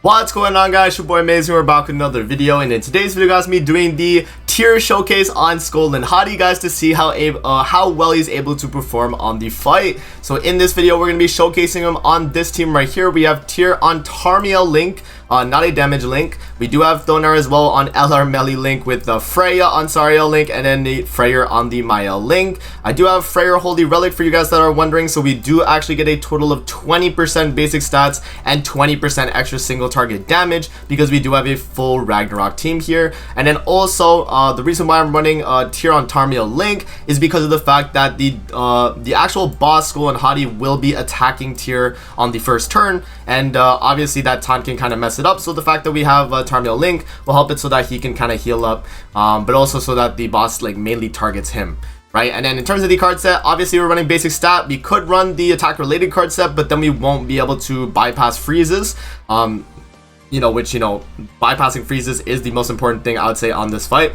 What's going on, guys? Your boy Maze, and we're back with another video. And in today's video, guys, me doing the tier showcase on Skoll Hati, guys, to see how well he's able to perform on the fight. So in this video, we're gonna be showcasing him on this team right here. We have tier on Tarmiel Link, not a damage link. We do have Thonar as well on LR Melee Link, with Freya on Sariel Link, and then the Freyr on the Mael Link. I do have Freyr Holy Relic for you guys that are wondering. So we do actually get a total of 20% basic stats and 20% extra single target damage, because we do have a full Ragnarok team here. And then also the reason why I'm running tier on Tarmiel Link is because of the fact that the actual boss Skoll Hati will be attacking tier on the first turn, and obviously that time can kind of mess it up. So the fact that we have Tarmiel Link will help it so that he can kind of heal up, but also so that the boss like mainly targets him, right? And then in terms of the card set, obviously we're running basic stat. We could run the attack related card set, but then we won't be able to bypass freezes, bypassing freezes is the most important thing I would say on this fight.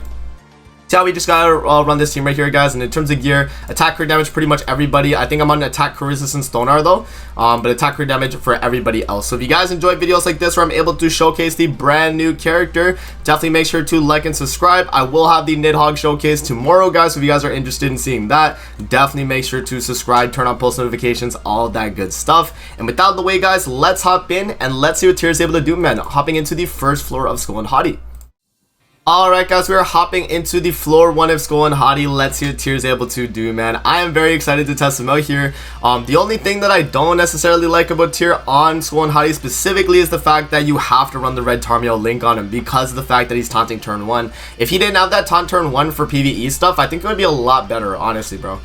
So we just gotta run this team right here, guys. And in terms of gear, attack crit damage, pretty much everybody. I think I'm on attack crit resistance Thonar though, but attack crit damage for everybody else. So if you guys enjoy videos like this where I'm able to showcase the brand new character, definitely make sure to like and subscribe. I will have the Nidhogg showcase tomorrow, guys. So if you guys are interested in seeing that, definitely make sure to subscribe, turn on post notifications, all that good stuff. And with that out of the way, guys, let's hop in and let's see what Tyr is able to do, man. Hopping into the first floor of Skoll Hati. Alright, guys, we are hopping into the floor 1 of Skoll Hati. Let's see what Tyr is able to do, man. I am very excited to test him out here. The only thing that I don't necessarily like about Tyr on Skoll Hati specifically is the fact that you have to run the red Tarmiel Link on him, because of the fact that he's taunting turn 1. If he didn't have that taunt turn 1 for PvE stuff, I think it would be a lot better, honestly, bro.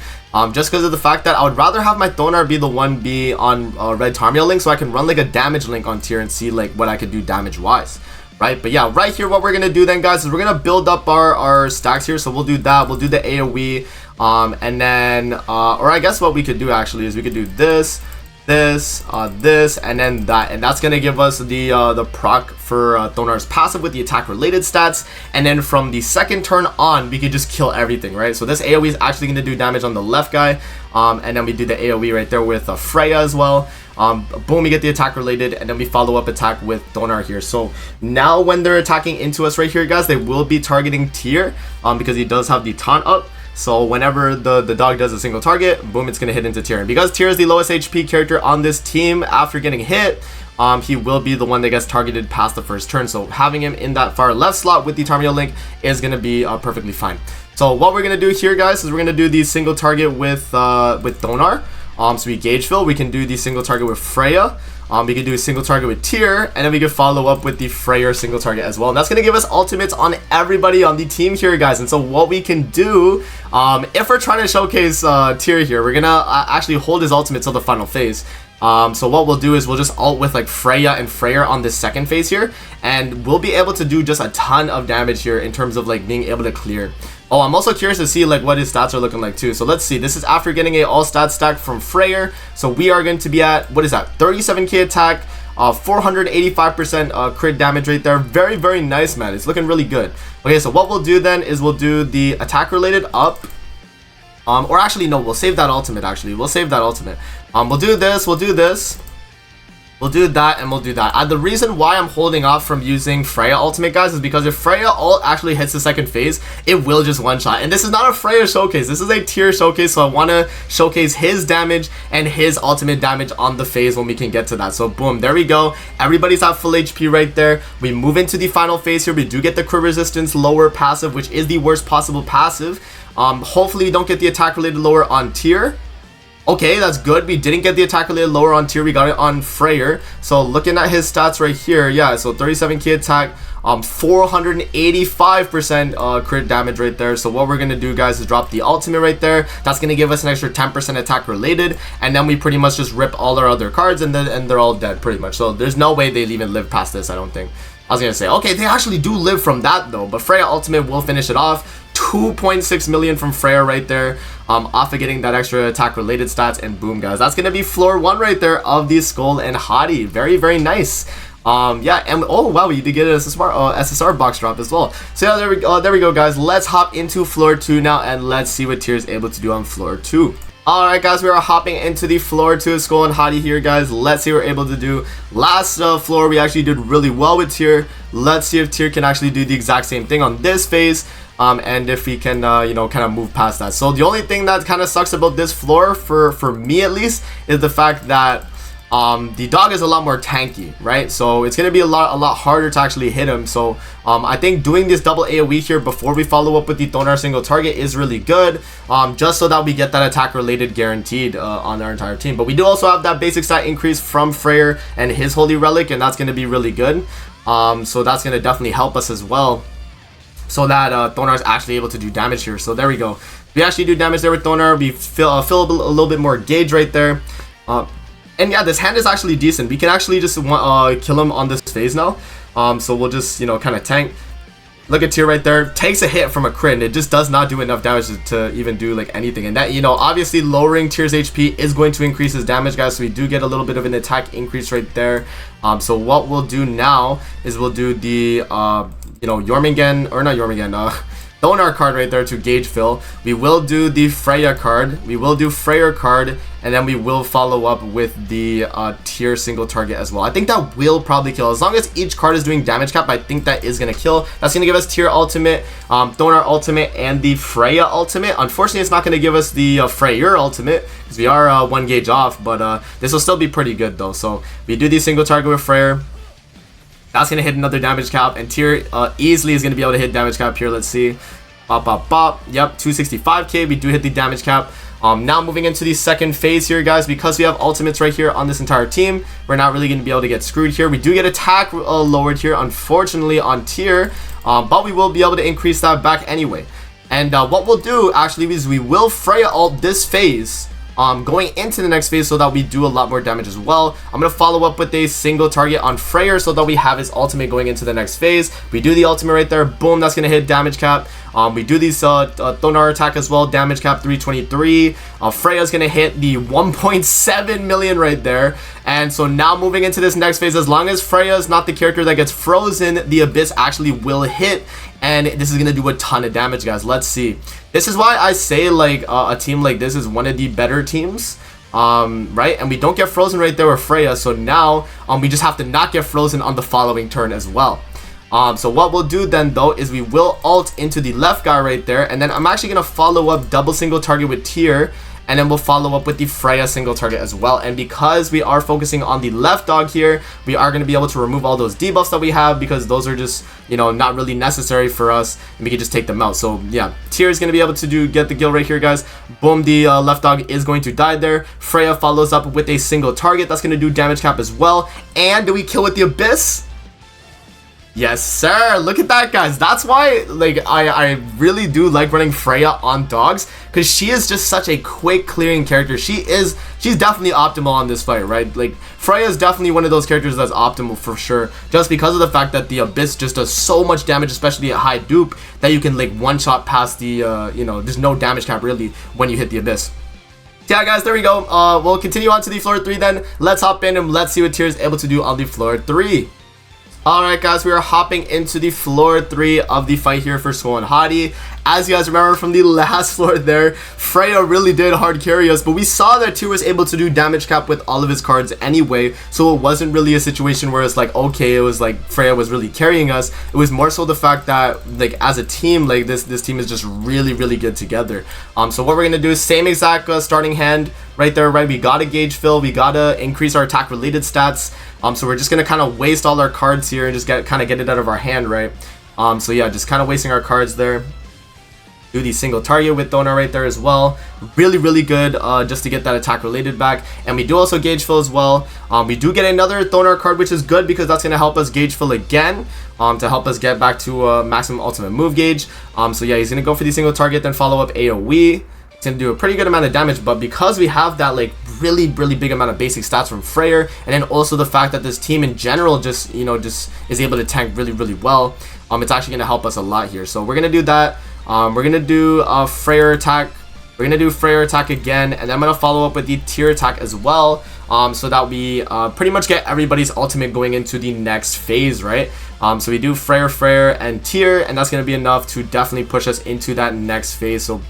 Just because of the fact that I would rather have my Thonar be the one be on red Tarmiel Link, so I can run like a damage link on Tyr and see like what I could do damage wise. Right, but yeah, right here what we're gonna do then, guys, is we're gonna build up our stacks here. So we'll do that, we'll do the AoE, and then or I guess what we could do actually is we could do this, this, and then that, and that's gonna give us the proc for Thonar's passive with the attack related stats. And then from the second turn on, we could just kill everything, right? So this AoE is actually gonna do damage on the left guy, and then we do the AoE right there with Freya as well. Boom, we get the attack related, and then we follow up attack with Thonar here. So now when they're attacking into us right here, guys, they will be targeting Tyr, because he does have the taunt up. So whenever the dog does a single target, boom, it's gonna hit into Tyr. And because Tyr is the lowest HP character on this team, after getting hit, he will be the one that gets targeted past the first turn. So having him in that far left slot with the Tarmiel Link is gonna be perfectly fine. So what we're gonna do here, guys, is we're gonna do the single target with Thonar. So we gauge fill, we can do the single target with Freya, we can do a single target with Tyr, and then we can follow up with the Freyr single target as well. And that's going to give us ultimates on everybody on the team here, guys. And so what we can do, if we're trying to showcase Tyr here, we're going to actually hold his ultimate till the final phase. So what we'll do is we'll just ult with like Freya and Freyr on this second phase here, and we'll be able to do just a ton of damage here in terms of like being able to clear. Oh, I'm also curious to see like what his stats are looking like too. So let's see. This is after getting a all stat stack from Freyr. So we are going to be at, what is that, 37k attack, 485% crit damage right there. Very, very nice, man. It's looking really good. Okay, so what we'll do then is we'll do the attack related up. Or actually, no, we'll save that ultimate, actually. We'll save that ultimate. We'll do this, we'll do this. We'll do that, and we'll do that. The reason why I'm holding off from using Freya ultimate, guys, is because if Freya ult actually hits the second phase, it will just one-shot. And this is not a Freya showcase. This is a Tyr showcase, so I want to showcase his damage and his ultimate damage on the phase when we can get to that. So boom, there we go. Everybody's at full HP right there. We move into the final phase here. We do get the crit resistance lower passive, which is the worst possible passive. Hopefully we don't get the attack related lower on Tyr. Okay, that's good. We didn't get the attack related lower on Tyr. We got it on Freyr. So looking at his stats right here, yeah, so 37k attack, 485% crit damage right there. So what we're gonna do, guys, is drop the ultimate right there. That's gonna give us an extra 10% attack related, and then we pretty much just rip all our other cards, and they're all dead pretty much. So there's no way they'll even live past this, I don't think. I was gonna say, okay, they actually do live from that though, but Freya ultimate will finish it off. 2.6 million from Freya right there, off of getting that extra attack related stats, and boom, guys, that's gonna be floor 1 right there of the Skoll Hati. Very, very nice. Yeah, and oh wow, we did get an SSR box drop as well. So yeah, there we go, guys. Let's hop into floor 2 now, and let's see what Tyr is able to do on floor 2. Alright guys, we are hopping into the floor 2 of Skoll and Hati here guys. Let's see what we're able to do. Last floor we actually did really well with TYR. Let's see if TYR can actually do the exact same thing on this phase. And if we can, you know, kind of move past that. So the only thing that kind of sucks about this floor, for me at least, is the fact that the dog is a lot more tanky, right? So it's gonna be a lot harder to actually hit him. So I think doing this double AoE here before we follow up with the TYR single target is really good, just so that we get that attack related guaranteed on our entire team. But we do also have that basic stat increase from Freyr and his holy relic, and that's gonna be really good. So that's gonna definitely help us as well, so that TYR is actually able to do damage here. So there we go. We actually do damage there with TYR. We fill a little bit more gauge right there. And yeah, this hand is actually decent. We can actually just kill him on this phase now. So we'll just, you know, kind of tank. Look at TYR right there. Takes a hit from a crit, and it just does not do enough damage to even do like anything. And that, you know, obviously lowering TYR's HP is going to increase his damage, guys. So we do get a little bit of an attack increase right there. So what we'll do now is we'll do the, you know, Jormungand, or not Jormungand, TYR card right there to gauge fill. We will do the Freya card. We will do Freyr card, and then we will follow up with the TYR single target as well. I think that will probably kill. As long as each card is doing damage cap, I think that is going to kill. That's going to give us TYR ultimate, TYR ultimate, and the Freya ultimate. Unfortunately, it's not going to give us the Freyr ultimate, because we are 1 gauge off, but this will still be pretty good though. So we do the single target with Freyr. That's going to hit another damage cap, and TYR easily is going to be able to hit damage cap here. Let's see. Bop, bop, bop. Yep, 265k. We do hit the damage cap. Now moving into the second phase here, guys, because we have ultimates right here on this entire team, we're not really going to be able to get screwed here. We do get attack lowered here, unfortunately, on TYR, but we will be able to increase that back anyway. And what we'll do, actually, is we will Freya ult this phase, going into the next phase, so that we do a lot more damage as well. I'm going to follow up with a single target on Freyr so that we have his ultimate going into the next phase. We do the ultimate right there. Boom, that's going to hit damage cap. We do these TYR attack as well. Damage cap 323. Freya's going to hit the 1.7 million right there. And so now moving into this next phase, as long as Freya is not the character that gets frozen, the Abyss actually will hit. And this is going to do a ton of damage, guys. Let's see. This is why I say, like, a team like this is one of the better teams. Right? And we don't get frozen right there with Freya. So now we just have to not get frozen on the following turn as well. So what we'll do then, though, is we will ult into the left guy right there. And then I'm actually going to follow up double single target with TYR. And then we'll follow up with the Freya single target as well. And because we are focusing on the left dog here, we are going to be able to remove all those debuffs that we have, because those are just, you know, not really necessary for us, and we can just take them out. So yeah, TYR is going to be able to get the kill right here, guys. Boom, the left dog is going to die there. Freya follows up with a single target. That's going to do damage cap as well. And do we kill with the Abyss? Yes, sir. Look at that, guys. That's why, like, I really do like running Freya on dogs, because she is just such a quick clearing character. She's definitely optimal on this fight, right? Like, Freya is definitely one of those characters that's optimal for sure, just because of the fact that the Abyss just does so much damage, especially at high dupe, that you can, like, one-shot past the, you know, there's no damage cap really when you hit the Abyss. Yeah, guys, there we go. We'll continue on to the floor 3 then. Let's hop in and let's see what TYR is able to do on the floor 3. Alright, guys, we are hopping into the floor 3 of the fight here for Skoll and Hati. As you guys remember from the last floor there, Freya really did hard carry us, but we saw that TYR was able to do damage cap with all of his cards anyway, so it wasn't really a situation where it's like, okay, it was like Freya was really carrying us. It was more so the fact that, like, as a team, like, this team is just really, really good together. So what we're gonna do is same exact starting hand right there, right? We gotta gauge fill, we gotta increase our attack related stats. So we're just gonna kind of waste all our cards here and just kind of get it out of our hand, right? So yeah, just kind of wasting our cards there. Do the single target with TYR right there as well. Really, really good, just to get that attack related back. And we do also gauge fill as well. We do get another TYR card, which is good because that's going to help us gauge fill again, to help us get back to maximum ultimate move gauge. So yeah, he's going to go for the single target, then follow up AoE. It's going to do a pretty good amount of damage, but because we have that, like, really, really big amount of basic stats from Freyr, and then also the fact that this team in general just, you know, just is able to tank really, really well, it's actually going to help us a lot here. So we're going to do that. We're going to do Freyr attack. We're going to do Freyr attack again, and then I'm going to follow up with the TYR attack as well, so that we pretty much get everybody's ultimate going into the next phase, right? So we do Freyr, and TYR, and that's going to be enough to definitely push us into that next phase. So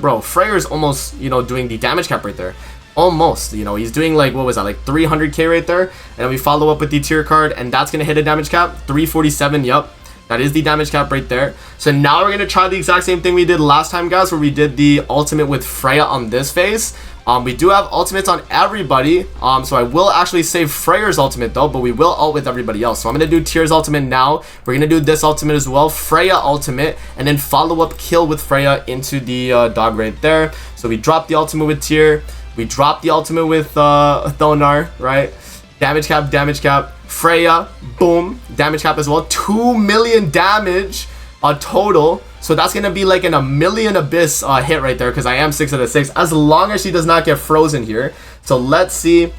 bro, Freyr's almost, you know, doing the damage cap right there. Almost, you know, he's doing like, what was that, like 300k right there. And then we follow up with the tier card, and that's gonna hit a damage cap 347. Yup, that is the damage cap right there. So now we're gonna try the exact same thing we did last time, guys, where we did the ultimate with Freya on this phase. We do have ultimates on everybody, so I will actually save Freyr's ultimate though, but we will ult with everybody else. So I'm gonna do Tyr's ultimate now. We're gonna do this ultimate as well, Freya ultimate, and then follow up kill with Freya into the dog right there. So we drop the ultimate with Tyr, we drop the ultimate with Thonar, right? Damage cap, Freya, boom, damage cap as well, 2 million damage total. So that's gonna be like a million abyss hit right there, because I am 6 out of 6, as long as she does not get frozen here. So let's see,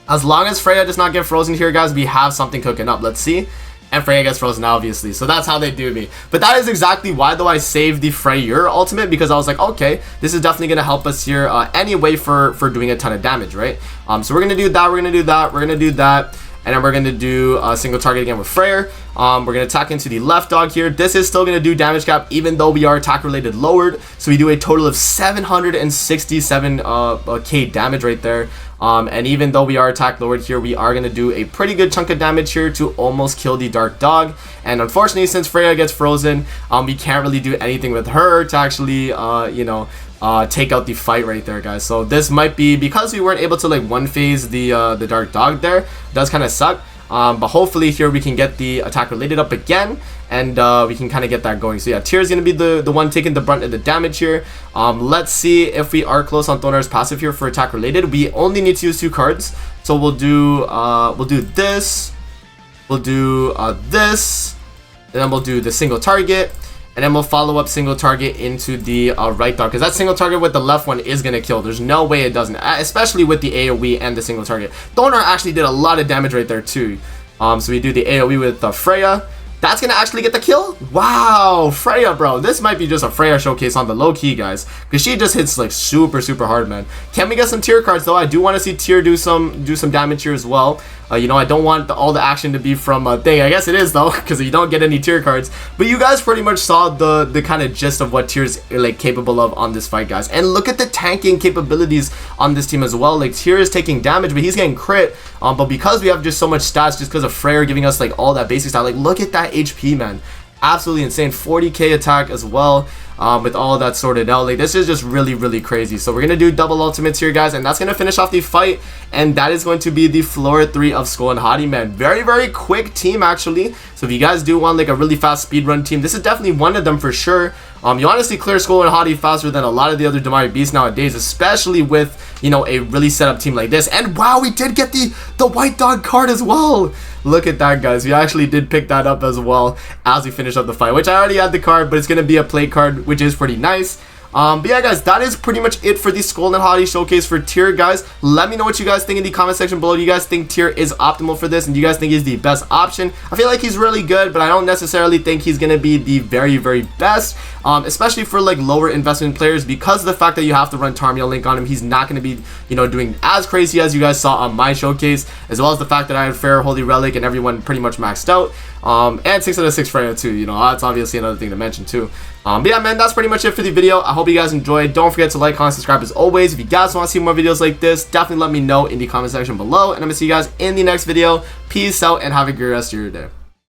as long as Freya does not get frozen here, guys, we have something cooking up. Let's see. And Freya gets frozen, obviously, so that's how they do me. But that is exactly why though I saved the Freyr ultimate, because I was like, okay, this is definitely gonna help us here anyway for doing a ton of damage, right? So we're gonna do that, we're gonna do that, and then we're going to do a single target again with Freyr. We're going to attack into the left dog here. This is still going to do damage cap, even though we are attack related lowered. So we do a total of 767k damage right there. And even though we are attack lowered here, we are going to do a pretty good chunk of damage here to almost kill the dark dog. And unfortunately, since Freya gets frozen, we can't really do anything with her to actually, you know, take out the fight right there, guys. So this might be, because we weren't able to like one phase the dark dog there, does kind of suck. But hopefully here we can get the attack related up again, and we can kind of get that going. So yeah, Tyr is gonna be the one taking the brunt of the damage here. Let's see if we are close on Thonar's passive here for attack related. We only need to use 2 cards, so we'll do this, we'll do this, and then we'll do the single target. And then we'll follow up single target into the right dog, because that single target with the left one is going to kill. There's no way it doesn't, especially with the AoE and the single target. Thonar actually did a lot of damage right there too. So we do the AoE with Freya. That's going to actually get the kill? Wow, Freya, bro. This might be just a Freya showcase on the low key, guys, because she just hits like super hard, man. Can we get some tier cards though? I do want to see Tyr do some damage here as well. You know, I don't want all the action to be from a thing. I guess it is though, because you don't get any tier cards. But you guys pretty much saw the kind of gist of what Tyr's like capable of on this fight, guys. And look at the tanking capabilities on this team as well. Like Tyr is taking damage, but he's getting crit. But because we have just so much stats, just because of Freyr giving us like all that basic stat, like look at that HP, man. Absolutely insane. 40k attack as well. With all of that sorted out, like this is just really crazy. So we're gonna do double ultimates here, guys, and that's gonna finish off the fight, and that is going to be the floor 3 of Skoll and Hati, man. Very quick team actually. So if you guys do want like a really fast speed run team, this is definitely one of them for sure. You honestly clear Skoll and Hati faster than a lot of the other Damari beasts nowadays, especially with, you know, a really set up team like this. And wow, we did get the white dog card as well. Look at that, guys. We actually did pick that up as well as we finish up the fight, which I already had the card, but it's gonna be a play card, which is pretty nice. But yeah, guys, that is pretty much it for the Skoll and Hati showcase for Tyr, guys. Let me know what you guys think in the comment section below. Do you guys think Tyr is optimal for this, and do you guys think he's the best option? I feel like he's really good, but I don't necessarily think he's gonna be the very best, especially for like lower investment players, because of the fact that you have to run Tarmiel Link on him. He's not gonna be, you know, doing as crazy as you guys saw on my showcase, as well as the fact that I had Fair Holy Relic and everyone pretty much maxed out. And 6 out of 6 Freya too, you know, that's obviously another thing to mention too. But yeah, man, that's pretty much it for the video. I hope you guys enjoyed. Don't forget to like, comment, subscribe as always. If you guys want to see more videos like this, definitely let me know in the comment section below, and I'm gonna see you guys in the next video. Peace out and have a great rest of your day.